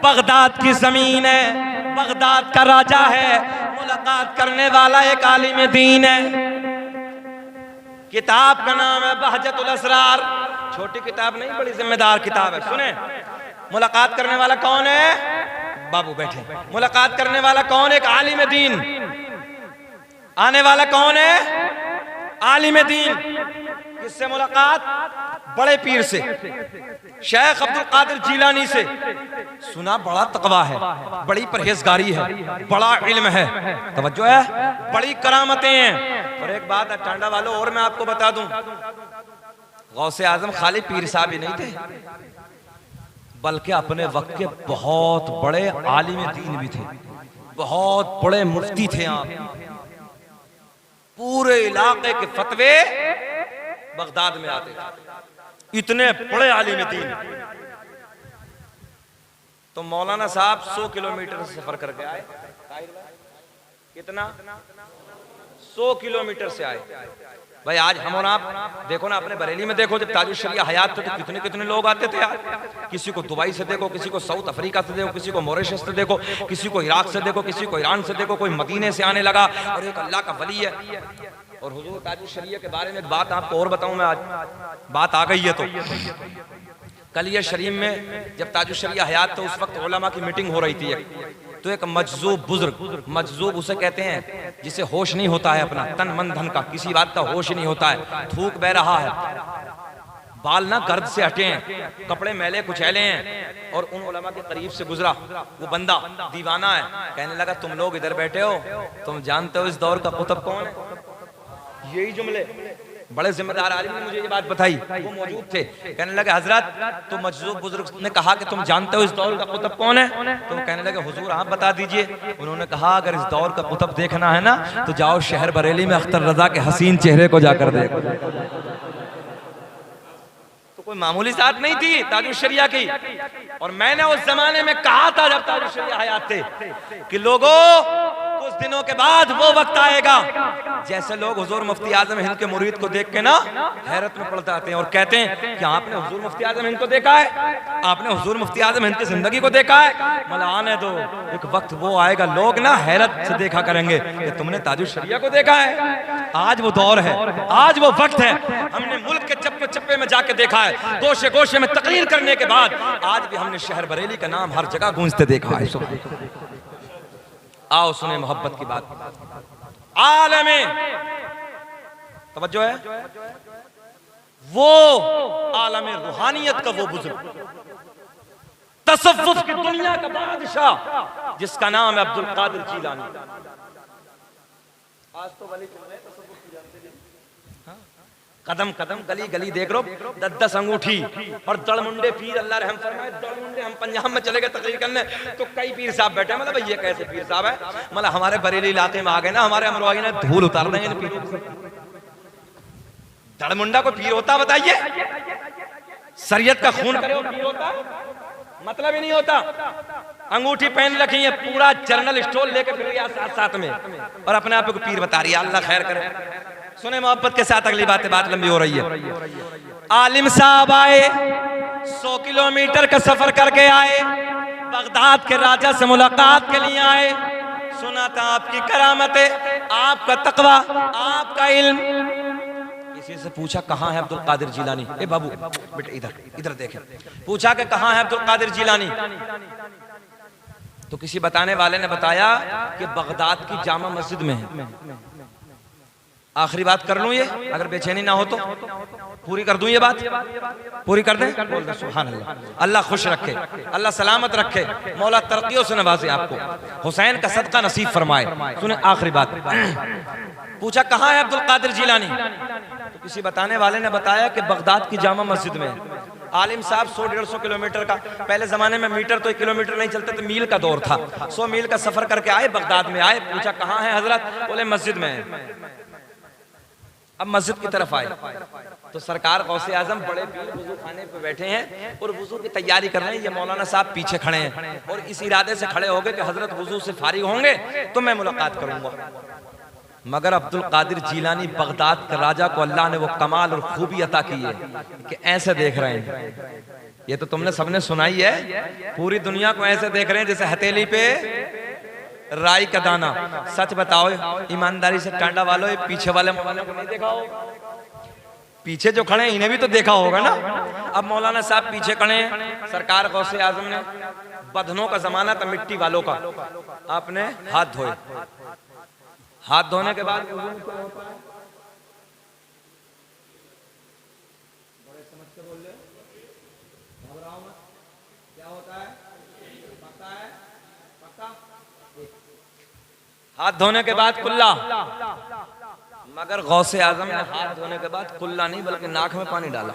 Baghdad की जमीन है, बगदाद का राजा है, मुलाकात करने वाला एक आलिम दीन है। किताब का नाम है बहजतुल असरार। छोटी किताब नहीं, बड़ी जिम्मेदार किताब है। सुने, मुलाकात करने वाला कौन है? बाबू बैठे। मुलाकात करने वाला कौन? एक आलिम दीन। आने वाला कौन है? आलिम दीन। किससे मुलाकात? बड़े पीर से, शेख अब्दुल कादिर जीलानी से। सुना बड़ा तकवा है, बड़ी परहेजगारी है, बड़ा इल्म है, तवज्जो है, बड़ी करामतें हैं। और एक बात टांडा वालों और मैं आपको बता दूं, गौसे आजम खाली पीर साहब ही नहीं थे, बल्कि अपने वक्त के बहुत बड़े आलिम दीन भी थे, बहुत बड़े मुफ्ती थे। आप पूरे इलाके के फतवे बगदाद में आते थे, इतने बड़े आलिम दीन। तो मौलाना साहब 100 किलोमीटर सफर करके आए। कितना? 100 किलोमीटर से आए। भाई आज हम और आप देखो ना, अपने बरेली में देखो, जब ताजुल शरिया हयात थे तो कितने कितने लोग आते थे यार। किसी को दुबई से देखो, किसी को साउथ अफ्रीका से देखो, किसी को मॉरिशस से देखो, किसी को इराक से देखो, किसी को ईरान से देखो, कोई मदीने से आने लगा। और एक अल्लाह का वली है। और हुजूर ताजुल शरिया के बारे में एक बात आपको और बताऊं मैं, आज बात आ गई है तो कल ये शरीफ में जब ताजुल शरिया हयात, तो उस वक्त उलमा की मीटिंग हो रही थी। तो एक मजजूब बुजुर्ग, मजजूब उसे कहते हैं जिसे होश नहीं होता है, अपना तन मन धन का किसी बात का होश नहीं होता है, थूक बह रहा है, बाल ना गर्द से हटे हैं, कपड़े मैले कुचैले हैं। और उन उलमा के करीब से गुजरा वो बंदा, दीवाना है। कहने लगा, तुम लोग इधर बैठे हो, तुम जानते हो इस दौर का कुतुब कौन है? यही जुमले बड़े जिम्मेदार आलिम ने मुझे ये बात बताई, वो मौजूद थे। कहने लगे, हजरत तो मजजूब बुजुर्ग ने कहा कि तुम जानते हो इस दौर का कुतुब कौन है? तो कहने लगे, हुजूर आप बता दीजिए। उन्होंने कहा, अगर इस दौर का कुतुब देखना है ना तो जाओ शहर बरेली में अख्तर रजा के हसीन चेहरे को जाकर देखो। तो कोई मामूली बात नहीं थी ताजुल शरिया की। और मैंने उस जमाने में कहा था जब ताजुल शरिया हयात थे कि लोगों, कुछ दिनों के बाद वो वक्त आएगा जैसे लोग हुजूर मुफ्ती आजम हिंद के मुरीद को देख के ना हैरत में पड़ जाते हैं और कहते हैं कि आपने हुजूर मुफ्ती आजम हिंद को देखा है, आपने हुजूर मुफ्ती आजम हिंद की जिंदगी को देखा है। मतलब आने दो, एक वक्त वो आएगा लोग ना हैरत से देखा करेंगे कि तुमने ताजुल शरिया को देखा है। आज वो दौर है, आज वो वक्त है। हमने मुल्क के चप्पे चप्पे में जाके देखा है, गोशे गोशे में तकरीर करने के बाद आज भी हमने शहर बरेली का नाम हर जगह गूंजते देखा है। आओ सुने मोहब्बत की बात। आलमे तवज्जो है, वो आलमे रूहानियत का वो बुजुर्ग, तसव्वुफ की दुनिया का बादशाह, जिसका नाम है अब्दुल कादिर जीलानी। आज तो वली कदम कदम गली गली देख रो 10-10 अंगूठी और दड़मुंडे पीर, अल्लाह रहम फरमाए। दड़मुंडे, हम पंजाब में चले गए तकरीर करने तो कई पीर साहब बैठे, मतलब ये कैसे पीर साहब है, मतलब हमारे बरेली इलाके में आ गए ना, हमारे अमरवाही ने धूल उतार देंगे पीरों से। दड़मुंडा को पीर होता बताइए? शरीयत का खून करे पीर होता? मतलब ही नहीं होता। अंगूठी पहन रखी है, पूरा जर्नल स्टोर लेके फिर रही साथ साथ में, और अपने आप को पीर बता रही है। अल्लाह खैर करे। सुने मोहब्बत के साथ अगली बात लंबी हो रही है। आलिम साहब आए, 100 किलोमीटर का सफर करके आए, बगदाद के राजा से मुलाकात के लिए आए। सुना था आपकी करामतें, आपका तकवा, आपका इल्म। किसी से पूछा, कहाँ है अब्दुल कादिर जीलानी? ए बाबू बेटा इधर इधर देखें। पूछा कि कहाँ है अब्दुल कादिर जीलानी? तो किसी बताने वाले ने बताया कि बगदाद की जामा मस्जिद में है। आखिरी बात कर लूं, ये अगर बेचैनी ना हो तो पूरी कर दूं, ये बात पूरी कर दें? बोल दे सुभान अल्लाह। अल्लाह खुश रखे, अल्लाह सलामत रखे, मौला तरक्कियों से नवाजे आपको, हुसैन का सदका नसीब फरमाए। सुने आखिरी बात। पूछा, कहाँ है अब्दुल कादिर जीलानी? तो किसी बताने वाले ने बताया कि बगदाद की जामा मस्जिद में। आलिम साहब 100-150 किलोमीटर का, पहले जमाने में मीटर तो 1 किलोमीटर नहीं चलते थे, मील का दौर था। 100 मील का सफर करके आए, बगदाद में आए। पूछा, कहाँ है हजरत? बोले मस्जिद में है। अब मस्जिद की तरफ आए तो सरकार गौसे आजम बड़े पीर वुजू खाने पे बैठे हैं और वुजू की तैयारी कर रहे हैं। ये मौलाना साहब पीछे खड़े हैं और इस इरादे से खड़े हो गए कि हजरत वुजू से फारिग होंगे तो मैं मुलाकात करूंगा। मगर अब्दुल कादिर जीलानी, बगदाद के राजा को अल्लाह ने वो कमाल और खूबी अता की है कि ऐसे देख रहे हैं। ये तो तुमने सबने सुनाई है। पूरी दुनिया को ऐसे देख रहे हैं जैसे हथेली पे राई का दाना। सच बताओ ईमानदारी से टांडा वालों, ये पीछे वाले मौलाना को नहीं देखा हो? पीछे जो खड़े हैं इन्हें भी तो देखा होगा ना। अब मौलाना साहब पीछे खड़े हैं, सरकार गौसे आजम ने, बधनों का जमाना था मिट्टी वालों का, आपने हाथ धोए, हाथ धोने के बाद हाथ धोने के बाद कुल्ला, मगर गौसे आजम ने हाथ धोने के बाद कुल्ला नहीं बल्कि नाक में पानी डाला,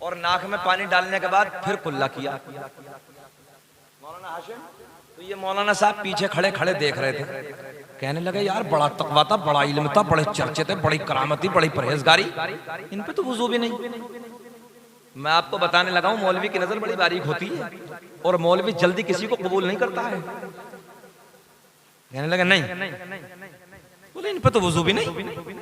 और नाक में पानी डालने के बाद फिर कुल्ला किया। मौलाना हाशिम, तो ये मौलाना साहब पीछे खड़े खड़े देख रहे थे, कहने लगे यार बड़ा तकवा था, बड़ा इल्म था, बड़े चर्चे थे, बड़ी करामती, बड़ी परहेजगारी, इन पे तो वुजू भी नहीं। मैं आपको बताने लगा हूं मौलवी की नजर बड़ी बारीक होती है और मौलवी जल्दी किसी को कबूल नहीं करता है। कहने लगे नहीं, बोले इन पे तो वुजू भी नहीं,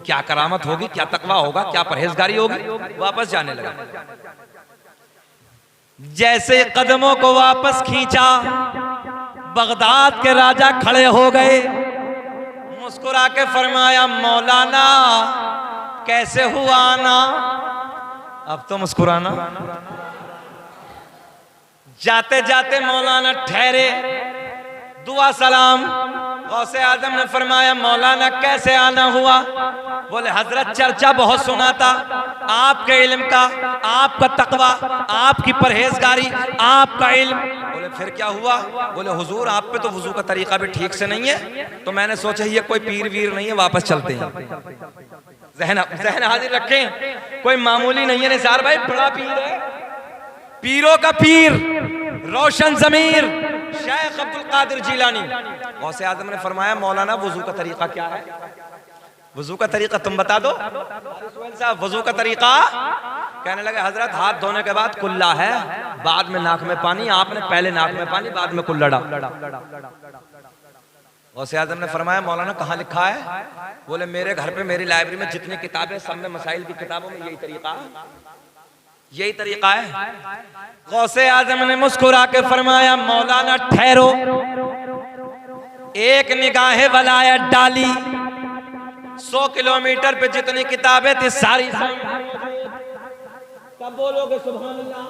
क्या करामत होगी, क्या तकवा होगा, क्या परहेजगारी होगी। वापस जाने लगा। जैसे कदमों को वापस खींचा, बगदाद के राजा खड़े हो गए, मुस्कुरा के फरमाया मौलाना कैसे हुआ ना। अब तो मुस्कुराना। जाते जाते मौलाना ठहरे, दुआ सलाम। गौसे आजम ने फरमाया मौलाना कैसे आना हुआ? बोले हजरत चर्चा बहुत सुना था आपके इल्म का, आपका तकवा, आपकी परहेजगारी, आपका इल्म। बोले फिर क्या हुआ? बोले हुजूर आप पे तो वुजू का तरीका भी ठीक से नहीं है, तो मैंने सोचा ये कोई पीर वीर नहीं है, वापस चलते हैं। जहन हाजिर रखें, कोई मामूली नहीं है निसार भाई, बड़ा पीर है, पीरों का पीर, रोशन जमीर शेख अब्दुल कादिर जिलानी। गौसे आजम ने फरमाया मौलाना वुजू का तरीका क्या है? वुजू का तरीका तुम बता दो साहब, वुजू का तरीका। कहने लगे हजरत हाथ धोने के बाद कुल्ला है, बाद में नाक में पानी, आपने पहले नाक में पानी बाद में कुल्ला डाला। गौसे आजम ने फरमाया मौलाना कहाँ लिखा है? बोले मेरे घर पे मेरी लाइब्रेरी में जितनी किताबें सब में मसाइल की किताबों में यही तरीका, यही तरीका है। गौसे आजम ने मुस्कुरा के फरमाया मौलाना ठहरो, एक निगाहे वलायत डाली, 100 किलोमीटर पे जितनी किताबें थी सारी। कब बोलोगे सुभान अल्लाह?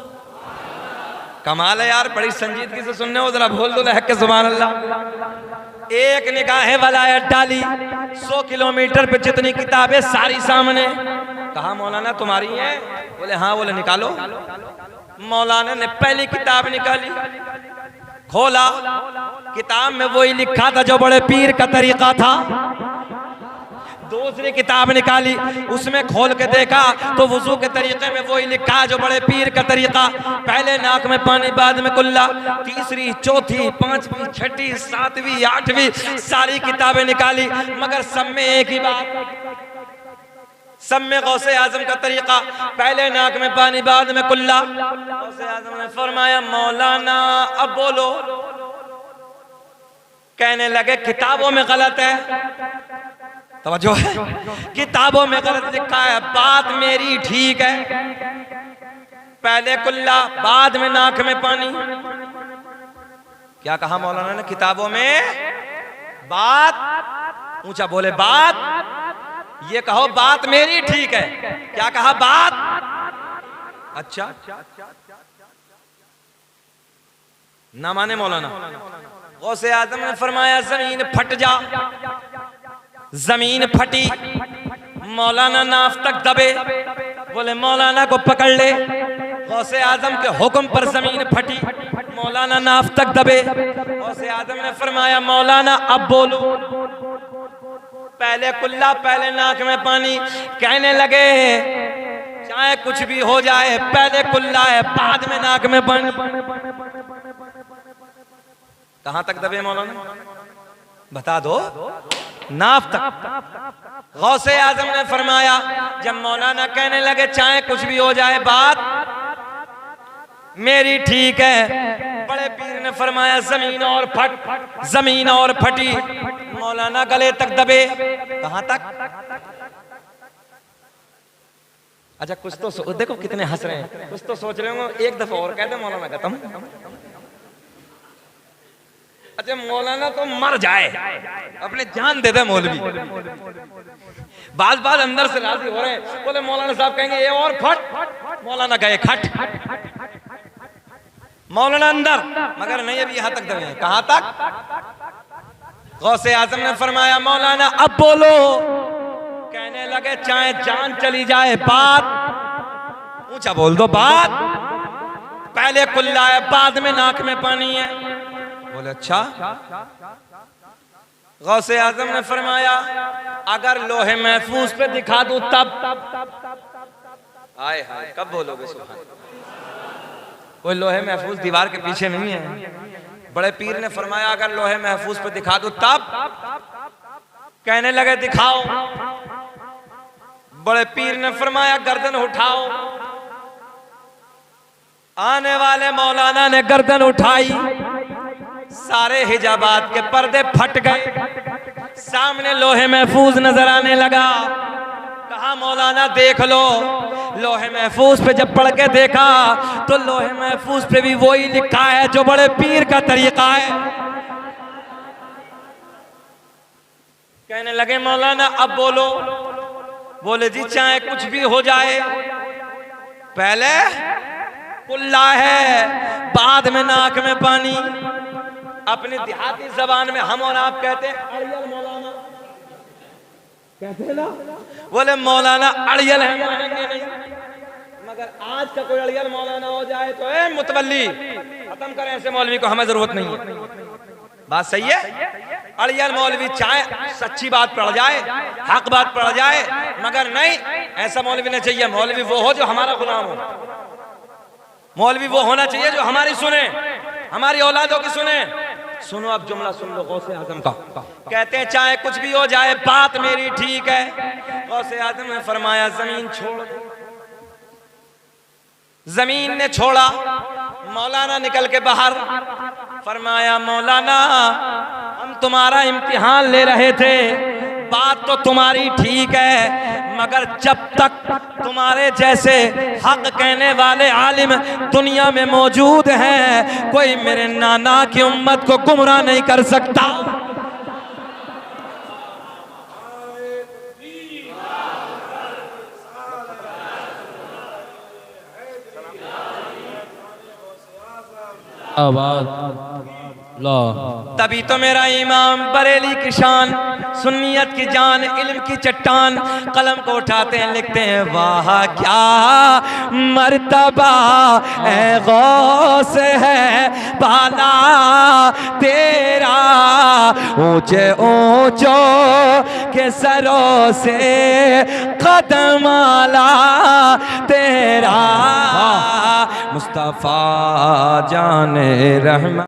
कमाल है यार, बड़ी संजीदगी से सुनने हो, जरा बोल दो लहक के सुभान अल्लाह। एक निगाहे वलायत डाली, 100 किलोमीटर पे जितनी किताबें सारी सामने। कहा मौलाना तुम्हारी हैं? बोले हाँ। बोले निकालो। मौलाना ने पहली किताब निकाली, खोला, किताब में वही लिखा था जो बड़े पीर का तरीका था। दूसरी किताब निकाली, उसमें खोल के देखा तो वुजू के तरीके में वही लिखा जो बड़े पीर का तरीका, पहले नाक में पानी बाद में कुल्ला। तीसरी, चौथी, पांचवी, छठी, सातवीं, आठवीं सारी किताबें निकाली, मगर सब में एक ही बात, सब में गौसे आजम का तरीका, पहले नाक में पानी बाद में कुल्ला। गौसे आजम ने फरमाया मौलाना अब बोलो। कहने लगे किताबों में गलत है, तवज्जो है, किताबों में गलत लिखा है, बात मेरी ठीक है, पहले कुल्ला बाद में नाक में पानी। क्या कहा मौलाना ने? किताबों में बात, ऊंचा बोले बात, ये कहो बात मेरी ठीक है। क्या कहा? बात। अच्छा ना माने मौलाना। गौसे आजम ने फरमाया जमीन फट जा। जमीन फटी, मौलाना नाफ तक दबे, बोले मौलाना को पकड़ ले। गौसे आजम के हुक्म पर जमीन फटी, मौलाना नाफ तक दबे। गौसे आजम ने फरमाया मौलाना अब बोलो। पहले कुल्ला, पहले नाक में पानी। कहने लगे चाहे कुछ भी हो जाए, पहले कुल्ला है बाद में नाक में पानी। कहां तक दबे मौलाना? बता दो। नाफ तक। गौसे आजम ने फरमाया जब मौलाना कहने लगे चाहे कुछ भी हो जाए बात मेरी ठीक है, बड़े पीर ने फरमाया जमीन और फट, जमीन और फटी, मौलाना गले तक दबे। कहां तक? अच्छा कुछ तो देखो कितने हंस रहे हैं, कुछ तो सोच रहे होंगे एक दफा और कहते मौलाना खत्म। अच्छा मौलाना तो मर जाए, अपने जान दे दे मौलवी। बात अंदर से राजी हो रहे हैं, बोले मौलाना साहब कहेंगे ये और फट, मौलाना कहे खट, मौलाना अंदर, मगर नहीं अभी यहां तक दबे हैं। कहां तक? गौसे आजम ने फरमाया मौलाना अब बोलो। कहने लगे चाहे जान चली जाए बात, ऊंचा बोल दो बात, पहले कुल्ला है बाद में नाक में पानी है। बोले अच्छा। गौसे आजम ने फरमाया अगर लोहे महफूज पे दिखा दूं तब। आए हाय कब बोलोगे सुभान। कोई लोहे महफूज दीवार के पीछे नहीं है। बड़े पीर ने फरमाया अगर लोहे महफूज पे दिखा दूं तब। कहने लगे दिखाओ। बड़े पीर ने फरमाया गर्दन उठाओ। आने वाले मौलाना ने गर्दन उठाई, सारे हिजाबात के पर्दे फट गए, सामने लोहे महफूज नजर आने लगा। कहा मौलाना देख लो। लोहे महफूज पे जब पढ़ के देखा तो लोहे महफूज पे भी वही लिखा है जो बड़े पीर का तरीका है। कहने लगे मौलाना अब बोलो। बोले जी चाहे कुछ भी हो जाए, पहले कुल्ला है बाद में नाक में पानी। अपनी देहाती जबान में हम और आप कहते हैं अड़ियल मौलाना, कहते हैं ना। बोले मौलाना अड़ियल है मानेंगे नहीं, मगर आज का कोई अड़ियल मौलाना हो जाए तो ए मुतवल्ली खत्म करें ऐसे मौलवी को, हमें जरूरत नहीं है। बात सही है। अड़ियल मौलवी चाहे सच्ची बात पड़ जाए, हक बात पड़ जाए, मगर नहीं ऐसा मौलवी नहीं चाहिए। मौलवी वो हो जो हमारा गुलाम हो, मौलवी वो होना चाहिए जो हमारी सुने, हमारी औलादों की सुने। सुनो अब जुमला सुन लो गौसे आजम का। कहते हैं चाहे कुछ भी हो जाए बात मेरी ठीक है। गौसे आजम ने फरमाया जमीन छोड़ दो। जमीन ने छोड़ा। मौलाना निकल के बाहर। फरमाया मौलाना हम तुम्हारा इम्तिहान ले रहे थे, बात तो तुम्हारी ठीक है, मगर जब तक तुम्हारे जैसे हक कहने वाले आलिम दुनिया में मौजूद हैं, कोई मेरे नाना की उम्मत को गुमराह नहीं कर सकता। तभी तो मेरा इमाम बरेली की शान, सुन्नियत की जान, इल्म की चट्टान, कलम को उठाते हैं लिखते हैं वाह क्या मर्तबा ए गौस है बाला तेरा, ऊंचे ऊंचों के सरों से कदम आला तेरा, मुस्तफा जाने रहमत।